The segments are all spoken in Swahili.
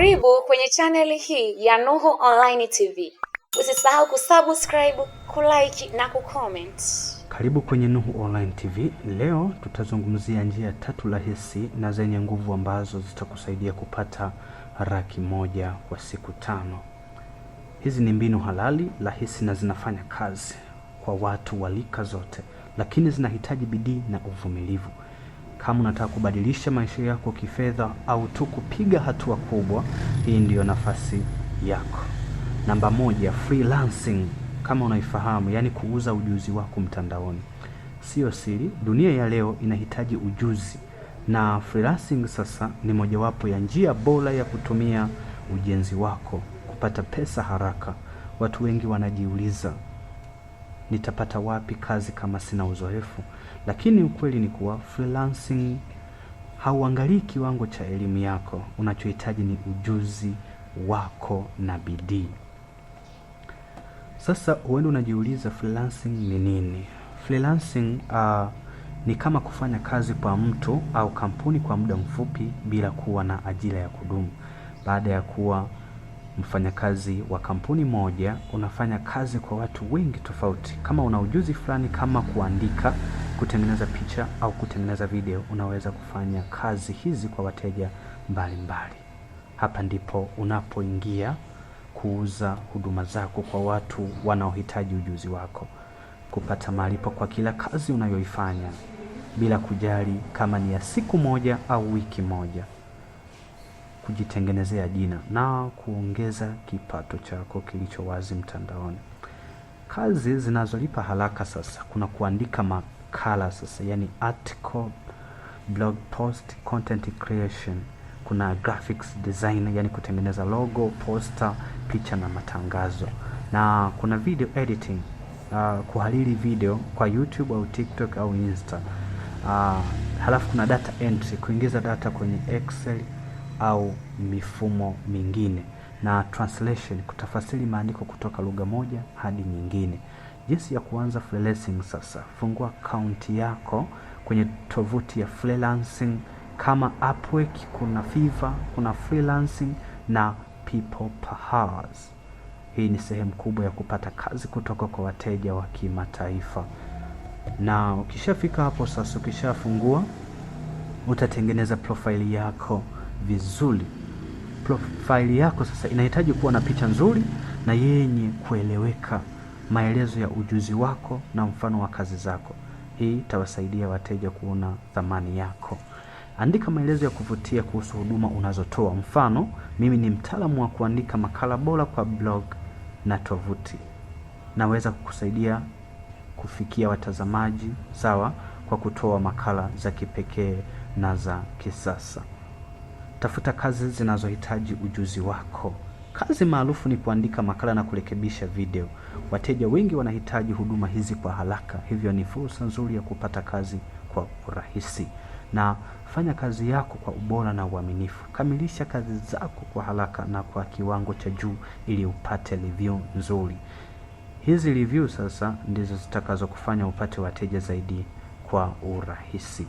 Karibu kwenye channel hii ya Nuhu Online TV. Usisahau kusubscribe, kulike na kucomment. Karibu kwenye Nuhu Online TV. Leo tutazungumzia njia 3 rahisi na zenye nguvu ambazo zitakusaidia kupata Raki1 kwa siku 5. Hizi ni mbinu halali, rahisi na zinafanya kazi kwa watu wa rika zote, lakini zinahitaji bidii na uvumilivu. Kama unataka kubadilisha maisha yako kifedha au tu kupiga hatua kubwa, hii ndiyo nafasi yako. Namba 1, freelancing. Kama unaifahamu, yani kuuza ujuzi wako mtandaoni. Sio siri, dunia ya leo inahitaji ujuzi, na freelancing sasa ni mojawapo ya njia bora ya kutumia ujenzi wako kupata pesa haraka. Watu wengi wanajiuliza, nitapata wapi kazi kama sina uzoefu? Lakini ukweli ni kuwa freelancing hauangalii kiwango cha elimu yako. Unachohitaji ni ujuzi wako na bidii. Sasa huenda unajiuliza freelancing ni nini? Freelancing ni kama kufanya kazi kwa mtu au kampuni kwa muda mfupi bila kuwa na ajira ya kudumu. Baada ya kuwa mfanyakazi wa kampuni moja, unafanya kazi kwa watu wengi tofauti. Kama una ujuzi fulani kama kuandika, kutengeneza picha au kutengeneza video, unaweza kufanya kazi hizi kwa wateja mbalimbali. Hapa ndipo unapoingia kuuza huduma zako kwa watu wanaohitaji ujuzi wako, kupata malipo kwa kila kazi unayoifanya bila kujali kama ni ya siku moja au wiki moja, kujitengenezea jina na kuongeza kipato chako kilicho wazi mtandaoni. Kazi zinazolipa haraka sasa, kuna kuandika makala sasa, yani article, blog post, content creation. Kuna graphics design, yani kutengeneza logo, poster, picha na matangazo. Na kuna video editing, kuhariri video kwa YouTube au TikTok au Insta. Halafu kuna data entry, kuingiza data kwenye Excel au mifumo mingine. Na translation, kutafasiri maandiko kutoka lugha moja hadi nyingine. Jinsi ya kuanza freelancing sasa. Fungua account yako kwenye tovuti ya freelancing kama Upwork, kuna Fiverr, kuna freelancing na People Perhaps. Hii ni sehemu kubwa ya kupata kazi kutoka kwa wateja wa kimataifa. Na ukishafika hapo sasa, ukishafungua, utatengeneza profile yako vizuri. Profile yako sasa inahitaji kuwa na picha nzuri na yenye kueleweka, maelezo ya ujuzi wako na mfano wa kazi zako. Hii itawasaidia wateja kuona thamani yako. Andika maelezo ya kuvutia kuhusu huduma unazotoa. Mfano, mimi ni mtaalamu wa kuandika makala bora kwa blog na tovuti. Naweza kukusaidia kufikia watazamaji sawa kwa kutoa makala za kipekee na za kisasa. Tafuta kazi zinazohitaji ujuzi wako. Kazi maarufu ni kuandika makala na kurekebisha video. Wateja wengi wanahitaji huduma hizi kwa haraka, hivyo ni fursa nzuri ya kupata kazi kwa urahisi. Na fanya kazi yako kwa ubora na uaminifu. Kamilisha kazi zako kwa haraka na kwa kiwango cha juu ili upate review nzuri. Hizi review sasa ndizo zitakazo kufanya upate wateja zaidi kwa urahisi.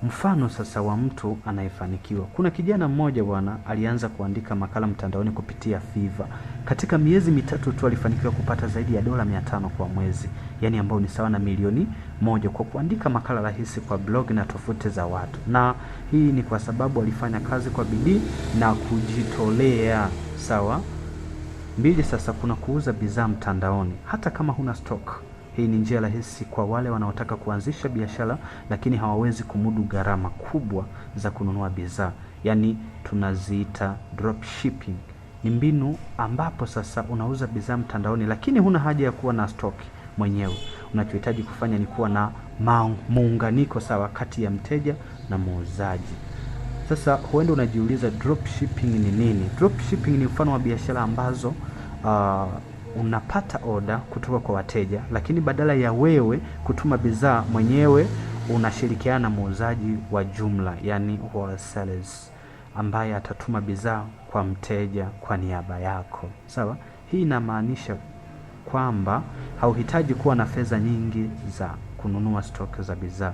Mfano sasa wa mtu anayefanikiwa. Kuna kijana mmoja bwana alianza kuandika makala mtandaoni kupitia Fiverr. Katika miezi 3 tu alifanikiwa kupata zaidi ya $500 kwa mwezi, yani ambao ni sawa na milioni 1 kwa kuandika makala rahisi kwa blog na tovuti za watu. Na hii ni kwa sababu alifanya kazi kwa bidii na kujitolea. Sawa. 2, sasa kuna kuuza bidhaa mtandaoni hata kama huna stock. Hii ni njia rahisi kwa wale wanaotaka kuanzisha biashara lakini hawawezi kumudu gharama kubwa za kununua bidhaa. Yani tunaziita drop shipping. Ni mbinu ambapo sasa unauza bidhaa mtandaoni lakini huna haja ya kuwa na stock mwenyewe. Unachohitaji kufanya ni kuwa na muunganiko sawa kati ya mteja na muuzaji. Sasa huenda unajiuliza drop shipping ni nini? Drop shipping ni mfano wa biashara ambazo unapata oda kutoka kwa wateja, lakini badala ya wewe kutuma bidhaa mwenyewe, unashirikiana na muuzaji wa jumla, yani wholesalers, ambaye atatuma bidhaa kwa mteja kwa niaba yako. Sawa? Hii inamaanisha kwamba hauhitaji kuwa na fedha nyingi za kununua stock za bidhaa.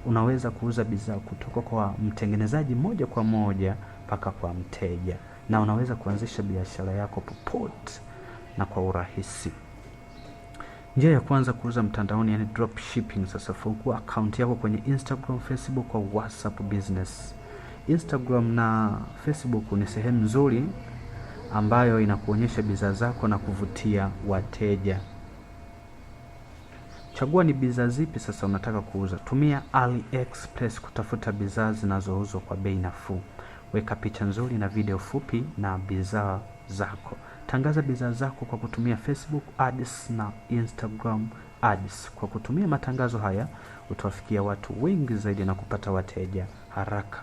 Unaweza kuuza bidhaa kutoka kwa mtengenezaji moja kwa moja mpaka kwa mteja. na unaweza kuanzisha biashara yako popote na kwa urahisi. Njia ya kwanza kuuza mtandaoni, yani drop shipping. Sasa fungua account yako kwenye Instagram, Facebook au WhatsApp business. Instagram na Facebook ni sehemu nzuri ambayo inakuonyesha bidhaa zako na kuvutia wateja. Chagua ni bidhaa zipi sasa unataka kuuza. Tumia AliExpress kutafuta bidhaa zinazouzwa kwa bei nafuu. Weka picha nzuri na video fupi na bidhaa zako. Tangaza bidhaa zako kwa kutumia Facebook Ads na Instagram Ads. Kwa kutumia matangazo haya utawafikia watu wengi zaidi na kupata wateja haraka.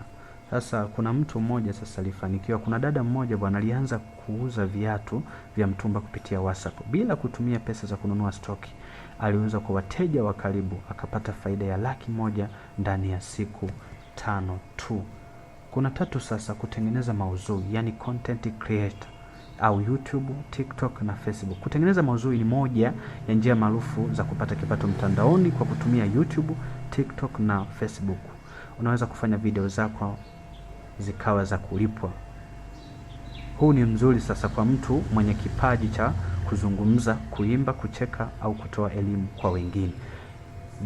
Sasa kuna mtu mmoja sasa alifanikiwa. Kuna dada mmoja bwana alianza kuuza viatu vya mtumba kupitia WhatsApp bila kutumia pesa za kununua stoki. Aliuza kwa wateja wa karibu, akapata faida ya $100,000 ndani ya siku 5 tu. Kuna tatu sasa, kutengeneza maudhui, yani content creator au YouTube, TikTok na Facebook. Kutengeneza maudhui ni moja ya njia maarufu za kupata kipato mtandaoni kwa kutumia YouTube, TikTok na Facebook. Unaweza kufanya video zako zikawa za kulipwa. Huu ni mzuri sasa kwa mtu mwenye kipaji cha kuzungumza, kuimba, kucheka au kutoa elimu kwa wengine.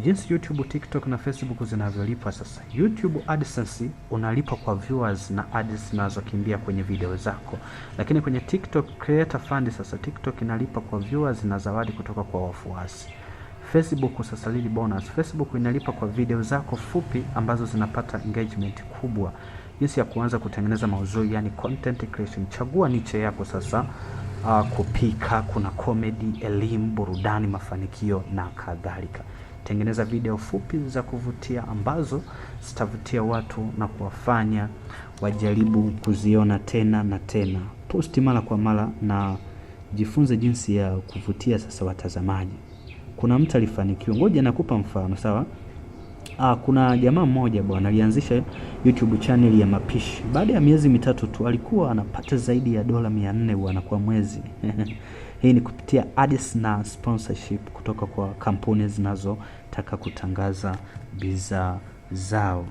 Jinsi YouTube, TikTok na Facebook zinavyolipa sasa. YouTube AdSense unalipa kwa viewers na ads zinazokimbia kwenye video zako. Lakini kwenye TikTok Creator Fund sasa, TikTok inalipa kwa viewers na zawadi kutoka kwa wafuasi. Facebook sasa lili bonus. Facebook inalipa kwa video zako fupi ambazo zinapata engagement kubwa. Jinsi ya kuanza kutengeneza maudhui, yani content creation. Chagua niche yako sasa. Kupika, kuna comedy, elimu, burudani, mafanikio na kadhalika. Tengeneza video fupi za kuvutia ambazo zitavutia watu na kuwafanya wajaribu kuziona tena na tena. Posti mara kwa mara na jifunze jinsi ya kuvutia sasa watazamaji. Kuna mtu alifanikiwa. Ngoja nakupa mfano, sawa? Kuna jamaa mmoja bwana alianzisha YouTube channel ya mapishi. Baada ya miezi 3 tu alikuwa anapata zaidi ya $400 bwana kwa mwezi. Hii ni kupitia ads na sponsorship kutoka kwa kampuni zinazotaka kutangaza bidhaa zao.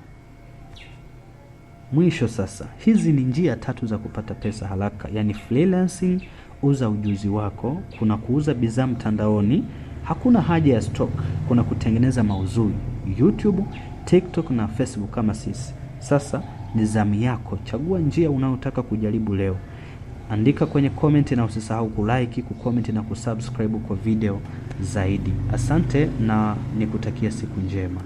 Mwisho sasa, hizi ni njia 3 za kupata pesa haraka, yani freelancing, uza ujuzi wako, kuna kuuza bidhaa mtandaoni, hakuna haja ya stock, kuna kutengeneza maudhui, YouTube, TikTok na Facebook kama sisi. Sasa ni zamu yako, chagua njia unayotaka kujaribu leo. Andika kwenye comment na usisahau kulike, kucomment na kusubscribe kwa video zaidi. Asante na nikutakia siku njema.